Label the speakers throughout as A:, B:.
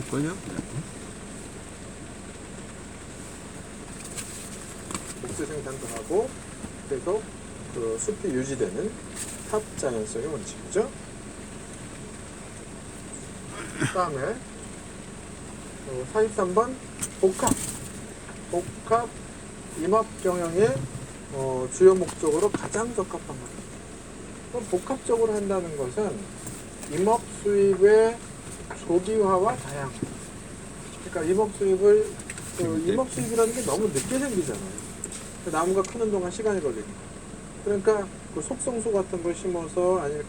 A: 꺼져?
B: 목재 생산도 하고 계속 그 숲이 유지되는 합자연성의 원칙이죠. 그 다음에 43번 복합 임업경영의 주요 목적으로 가장 적합한 것. 그럼 복합적으로 한다는 것은 임업 수입의 조기화와 다양. 그러니까 임업 수입이라는 게 너무 늦게 생기잖아요. 나무가 크는 동안 시간이 걸리니까. 그러니까 그 속성수 같은 걸 심어서 아니면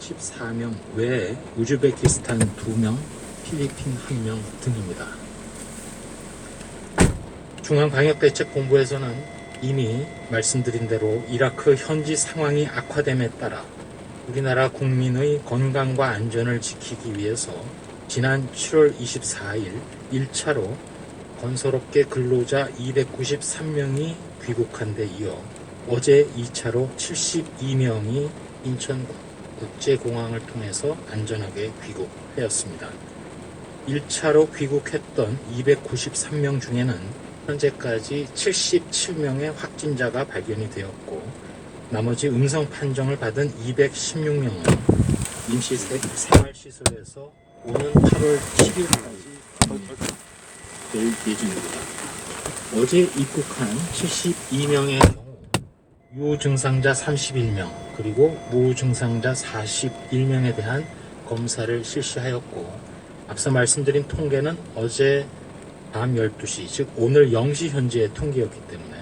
C: 14명 외에 우즈베키스탄 2명, 필리핀 1명 등입니다. 중앙방역대책본부에서는 이미 말씀드린 대로 이라크 현지 상황이 악화됨에 따라 우리나라 국민의 건강과 안전을 지키기 위해서 지난 7월 24일 1차로 건설업계 근로자 293명이 귀국한 데 이어 어제 2차로 72명이 인천국제공항을 통해서 안전하게 귀국하였습니다. 1차로 귀국했던 293명 중에는 현재까지 77명의 확진자가 발견이 되었고 나머지 음성 판정을 받은 216명은 임시 생활시설에서 오는 8월 10일까지 될 예정입니다. 어제 입국한 72명의 경우 유증상자 31명 그리고 무증상자 41명에 대한 검사를 실시하였고 앞서 말씀드린 통계는 어제 밤 12시 즉 오늘 0시 현재의 통계였기 때문에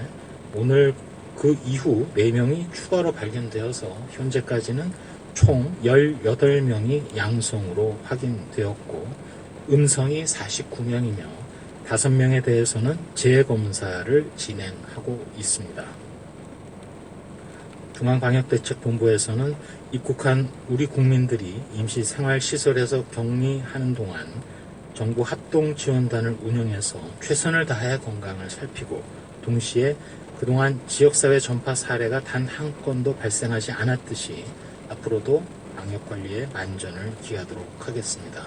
C: 오늘 그 이후 4명이 추가로 발견되어서 현재까지는 총 18명이 양성으로 확인되었고 음성이 49명이며 5명에 대해서는 재검사를 진행하고 있습니다. 중앙방역대책본부에서는 입국한 우리 국민들이 임시생활시설에서 격리하는 동안 정부 합동지원단을 운영해서 최선을 다해 건강을 살피고 동시에 그동안 지역사회 전파 사례가 단 한 건도 발생하지 않았듯이 앞으로도 방역관리에 만전을 기하도록 하겠습니다.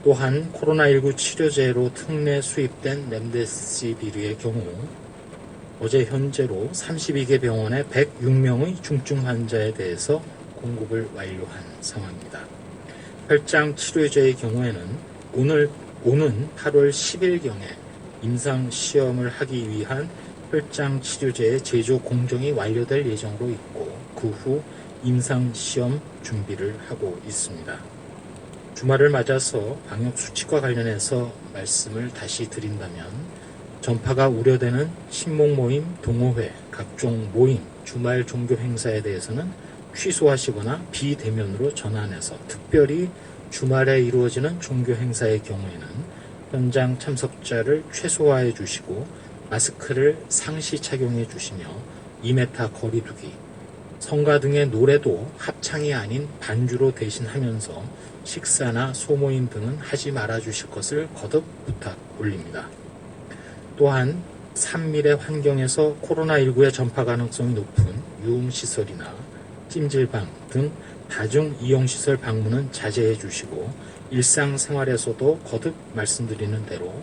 C: 또한 코로나19 치료제로 특례 수입된 렘데시비르의 경우 어제 현재로 32개 병원의 106명의 중증 환자에 대해서 공급을 완료한 상황입니다. 혈장 치료제의 경우에는 오는 8월 10일경에 임상 시험을 하기 위한 혈장 치료제의 제조 공정이 완료될 예정으로 있고 그 후 임상 시험 준비를 하고 있습니다. 주말을 맞아서 방역 수칙과 관련해서 말씀을 다시 드린다면 전파가 우려되는 친목 모임, 동호회, 각종 모임, 주말 종교 행사에 대해서는 취소하시거나 비대면으로 전환해서 특별히 주말에 이루어지는 종교 행사의 경우에는 현장 참석자를 최소화해 주시고 마스크를 상시 착용해 주시며 2m 거리 두기, 성가 등의 노래도 합창이 아닌 반주로 대신하면서 식사나 소모임 등은 하지 말아 주실 것을 거듭 부탁 올립니다. 또한 산밀의 환경에서 코로나19의 전파 가능성이 높은 유흥시설이나 찜질방 등 다중 이용시설 방문은 자제해 주시고 일상생활에서도 거듭 말씀드리는 대로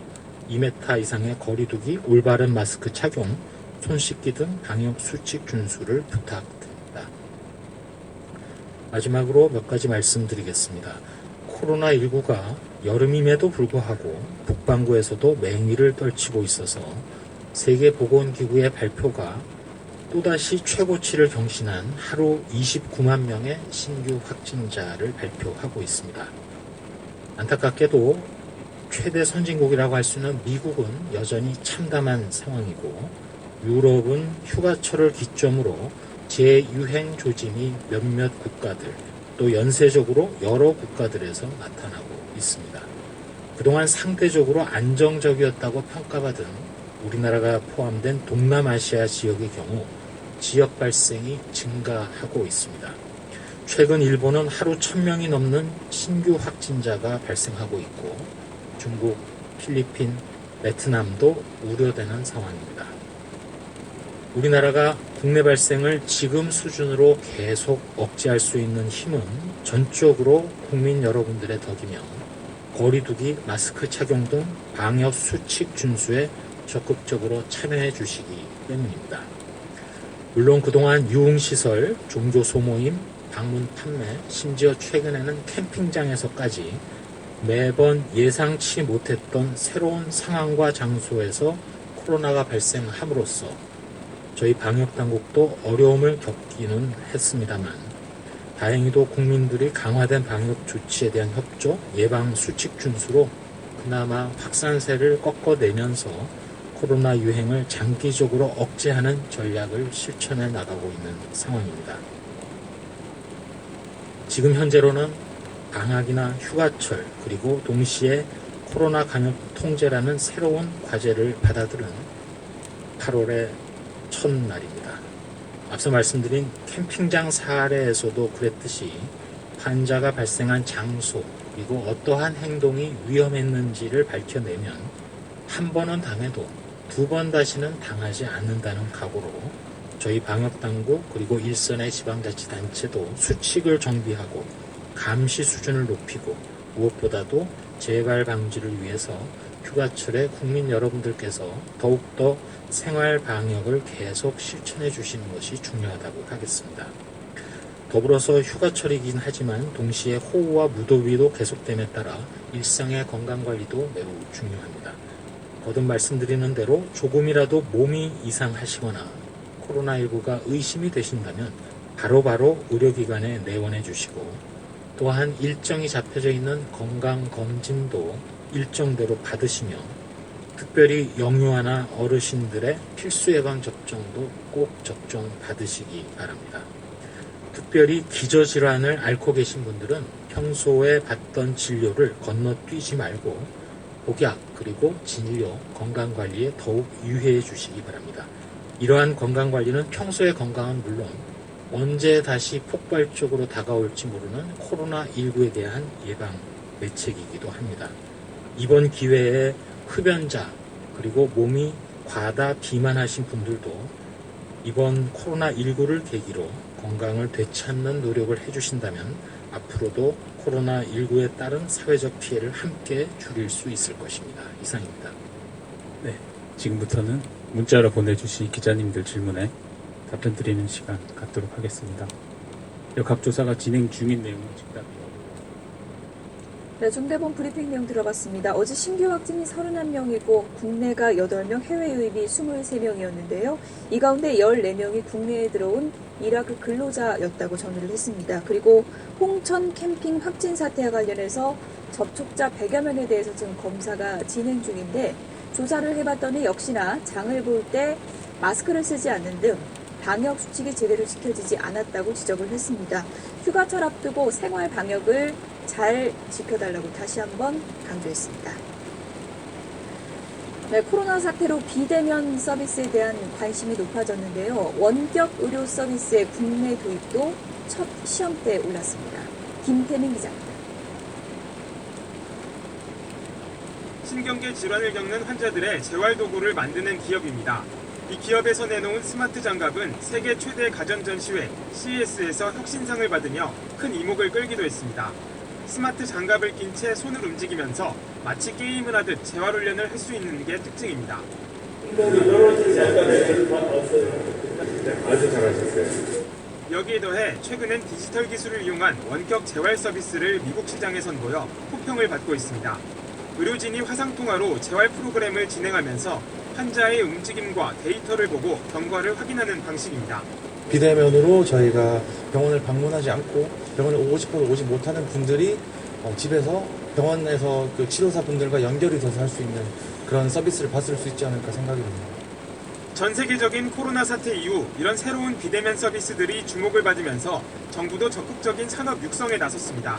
C: 2m 이상의 거리 두기, 올바른 마스크 착용, 손 씻기 등 방역 수칙 준수를 부탁드립니다. 마지막으로 몇 가지 말씀드리겠습니다. 코로나19가 여름임에도 불구하고 북반구에서도 맹위를 떨치고 있어서 세계보건기구의 발표가 또다시 최고치를 경신한 하루 29만 명의 신규 확진자를 발표하고 있습니다. 안타깝게도 최대 선진국이라고 할 수 있는 미국은 여전히 참담한 상황이고 유럽은 휴가철을 기점으로 재유행 조짐이 몇몇 국가들 또 연쇄적으로 여러 국가들에서 나타나고 있습니다. 그동안 상대적으로 안정적이었다고 평가받은 우리나라가 포함된 동남아시아 지역의 경우 지역 발생이 증가하고 있습니다. 최근 일본은 하루 1000명이 넘는 신규 확진자가 발생하고 있고 중국, 필리핀, 베트남도 우려되는 상황입니다. 우리나라가 국내 발생을 지금 수준으로 계속 억제할 수 있는 힘은 전적으로 국민 여러분들의 덕이며 거리두기, 마스크 착용 등 방역 수칙 준수에 적극적으로 참여해 주시기 때문입니다. 물론 그동안 유흥시설, 종교 소모임, 방문 판매, 심지어 최근에는 캠핑장에서까지 매번 예상치 못했던 새로운 상황과 장소에서 코로나가 발생함으로써 저희 방역당국도 어려움을 겪기는 했습니다만 다행히도 국민들이 강화된 방역 조치에 대한 협조, 예방 수칙 준수로 그나마 확산세를 꺾어내면서 코로나 유행을 장기적으로 억제하는 전략을 실천해 나가고 있는 상황입니다. 지금 현재로는 방학이나 휴가철 그리고 동시에 코로나 감염 통제라는 새로운 과제를 받아들은 8월의 첫날입니다. 앞서 말씀드린 캠핑장 사례에서도 그랬듯이 환자가 발생한 장소 그리고 어떠한 행동이 위험했는지를 밝혀내면 한 번은 당해도 두 번 다시는 당하지 않는다는 각오로 저희 방역당국 그리고 일선의 지방자치단체도 수칙을 정비하고 감시 수준을 높이고 무엇보다도 재발 방지를 위해서 휴가철에 국민 여러분들께서 더욱더 생활 방역을 계속 실천해 주시는 것이 중요하다고 하겠습니다. 더불어서 휴가철이긴 하지만 동시에 호우와 무더위도 계속됨에 따라 일상의 건강관리도 매우 중요합니다. 거듭 말씀드리는 대로 조금이라도 몸이 이상하시거나 코로나19가 의심이 되신다면 바로바로 의료기관에 내원해 주시고 또한 일정이 잡혀져 있는 건강검진도 일정대로 받으시며 특별히 영유아나 어르신들의 필수 예방 접종도 꼭 접종 받으시기 바랍니다. 특별히 기저질환을 앓고 계신 분들은 평소에 받던 진료를 건너뛰지 말고 복약 그리고 진료, 건강관리에 더욱 유의해 주시기 바랍니다. 이러한 건강관리는 평소의 건강은 물론 언제 다시 폭발적으로 다가올지 모르는 코로나19에 대한 예방 대책이기도 합니다. 이번 기회에 흡연자 그리고 몸이 과다 비만하신 분들도 이번 코로나19를 계기로 건강을 되찾는 노력을 해주신다면 앞으로도 코로나19에 따른 사회적 피해를 함께 줄일 수 있을 것입니다. 이상입니다.
A: 네, 지금부터는 문자로 보내주신 기자님들 질문에 답변 드리는 시간 갖도록 하겠습니다. 역학조사가 진행 중인 내용은 즉답이
D: 네, 중대본 브리핑 내용 들어봤습니다. 어제 신규 확진이 31명이고 국내가 8명, 해외 유입이 23명이었는데요. 이 가운데 14명이 국내에 들어온 이라크 근로자였다고 전해를 했습니다. 그리고 홍천 캠핑 확진 사태와 관련해서 접촉자 100여 명에 대해서 지금 검사가 진행 중인데 조사를 해봤더니 역시나 장을 볼 때 마스크를 쓰지 않는 등 방역 수칙이 제대로 지켜지지 않았다고 지적을 했습니다. 휴가철 앞두고 생활 방역을 잘 지켜달라고 다시 한번 강조했습니다. 네, 코로나 사태로 비대면 서비스에 대한 관심이 높아졌는데요. 원격 의료 서비스의 국내 도입도 첫 시험대에 올랐습니다. 김태민 기자입니다.
E: 신경계 질환을 겪는 환자들의 재활도구를 만드는 기업입니다. 이 기업에서 내놓은 스마트 장갑은 세계 최대 가전 전시회 CES에서 혁신상을 받으며 큰 이목을 끌기도 했습니다. 스마트 장갑을 낀 채 손을 움직이면서 마치 게임을 하듯 재활훈련을 할 수 있는 게 특징입니다.
F: 아주 잘하셨어요.
E: 여기에 더해 최근엔 디지털 기술을 이용한 원격 재활 서비스를 미국 시장에 선보여 호평을 받고 있습니다. 의료진이 화상통화로 재활 프로그램을 진행하면서 환자의 움직임과 데이터를 보고 경과를 확인하는 방식입니다.
G: 비대면으로 저희가 병원을 방문하지 않고 병원에 오고 싶어도 오지 못하는 분들이 집에서 병원에서 그 치료사 분들과 연결이 돼서 할 수 있는 그런 서비스를 받을 수 있지 않을까 생각이 듭니다.
E: 전 세계적인 코로나 사태 이후 이런 새로운 비대면 서비스들이 주목을 받으면서 정부도 적극적인 산업 육성에 나섰습니다.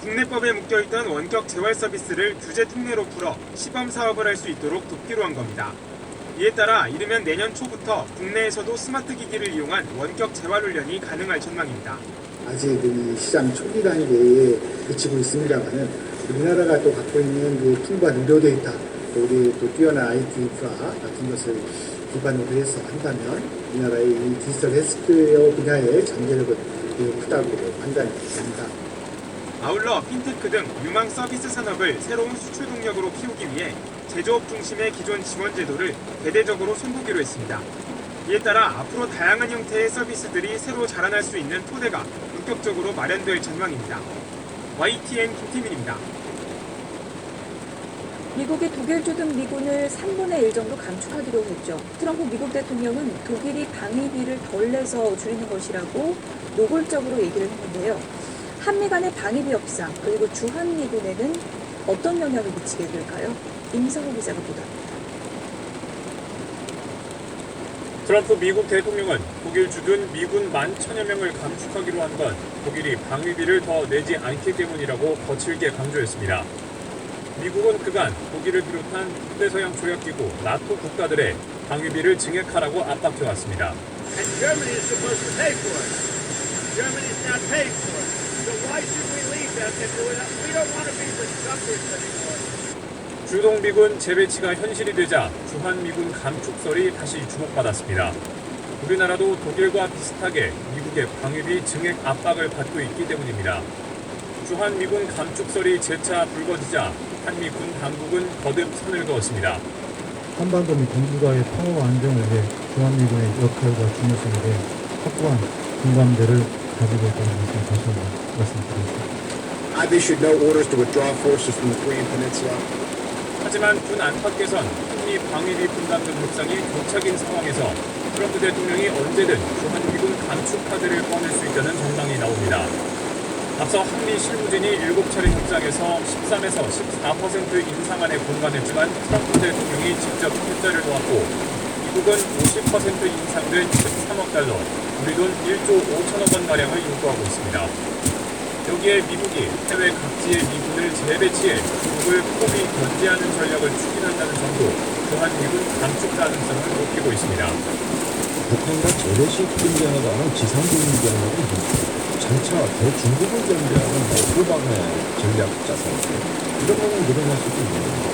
E: 국내법에 묶여있던 원격 재활 서비스를 규제 특례로 풀어 시범 사업을 할 수 있도록 돕기로 한 겁니다. 이에 따라 이르면 내년 초부터 국내에서도 스마트 기기를 이용한 원격 재활훈련이 가능할 전망입니다.
H: 아직 이 시장 초기 단계에 그치고 있습니다만은 우리나라가 또 갖고 있는 그 풍부한 의료 데이터, 또 우리 또 뛰어난 IT 인프라 같은 것을 기반으로 해서 한다면 우리나라의 이 디지털 헬스케어 분야의 잠재력은 매우 크다고 판단이 됩니다.
E: 아울러 핀테크 등 유망 서비스 산업을 새로운 수출 동력으로 키우기 위해 제조업 중심의 기존 지원 제도를 대대적으로 손보기로 했습니다. 이에 따라 앞으로 다양한 형태의 서비스들이 새로 자라날 수 있는 토대가 본격적으로 마련될 전망입니다. YTN 김태민입니다.
D: 미국이 독일 등 미군을 3분의 1 정도 감축하기로 했죠. 트럼프 미국 대통령은 독일이 방위비를 덜 내서 줄이는 것이라고 노골적으로 얘기를 했는데요. 한미 간의 방위비 협상 그리고 주한미군에는 어떤 영향을 미치게 될까요? 임성호 기자가 보도합니다.
A: 트럼프 미국 대통령은 독일 주둔 미군 11,000여 명을 감축하기로 한 건 독일이 방위비를 더 내지 않기 때문이라고 거칠게 강조했습니다. 미국은 그간 독일을 비롯한 북대서양 조약기구 나토 국가들의 방위비를 증액하라고 압박해왔습니다. 주동미군 재배치가 현실이 되자 주한미군 감축설이 다시 주목받았습니다. 우리나라도 독일과 비슷하게 미국의 방위비 증액 압박을 받고 있기 때문입니다. 주한미군 감축설이 재차 불거지자 한미군 당국은 거듭 선을 그었습니다.
I: 한반도 및 동북아의 평화와 안정을 위해 주한미군의 역할과 중요성에 대해 확고한 공감대를 가지고 있다는 것을 다시 한번 말씀드리겠습니다.
J: I've issued no orders to withdraw forces from the Korean Peninsula.
A: 하지만 군 안팎에선 한미 방위비 분담 등 협상이 교착인 상황에서 트럼프 대통령이 언제든 주한미군 감축 카드를 꺼낼 수 있다는 전망이 나옵니다. 앞서 한미 실무진이 7차례 협상에서 13에서 14% 인상안에 공감했지만 트럼프 대통령이 직접 협자를 놓았고 미국은 50% 인상된 13억 달러, 우리 돈 1조 5천억 원가량을 요구하고 있습니다. 여기에 미국이 해외 각지의 미군을 재배치해 중국을 폼이 견제하는 전략을 추진한다는 점도 주한미군 감축 가능성을 높이고 있습니다.
F: 북한과 재래식 경쟁하다는 지상군 경쟁하고 장차 대중국을 견제하는 후방의 전략 자산 이런 거는 늘어날 수도 있는 겁니다.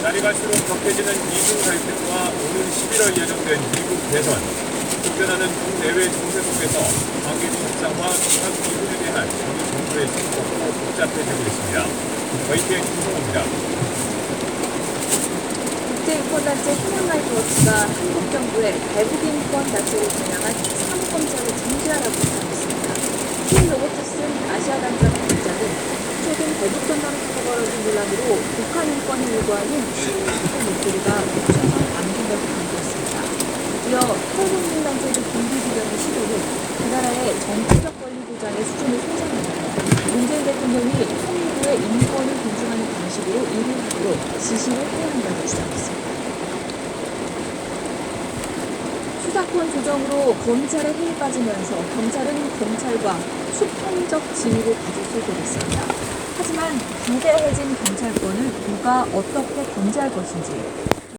A: 날이 갈수록 격해지는 미중 갈등과 오는 11월 예정된 미국 대선, 급변하는 국내외 정세 속에서 방위비 협상과 주한 미군에 대한 우리 정부의 성격도 복잡해지고 있습니다. YTN 김성호입니다.
D: 국제인권단체 휴먼라이트워치가 한국 정부의 외국 인권 단체를 겨냥한 사무검사를 중지하라고 요청했습니다. 팀 로버트슨 아시아단장 부장은 최근 대북전단을 두고 벌어진 논란으로 북한 인권을 요구하는 시민들의 목소리가 묻혀서 남긴다고 강조했습니다. 이어 탈북민단체의 군비주변의 시도는 그 나라의 정치적 권리 보장의 수준을 상상한다며 문재인 대통령이 통일부의 인권을 존중하는 방식으로 일을 지시를 해야 한다고 주장했습니다. 수사권 조정으로 검찰의 힘이 빠지면서 경찰은 경찰과 수평적 지위를 가질 수 있게 됐습니다. 하지만 비대해진 경찰권을 누가 어떻게 견제할 것인지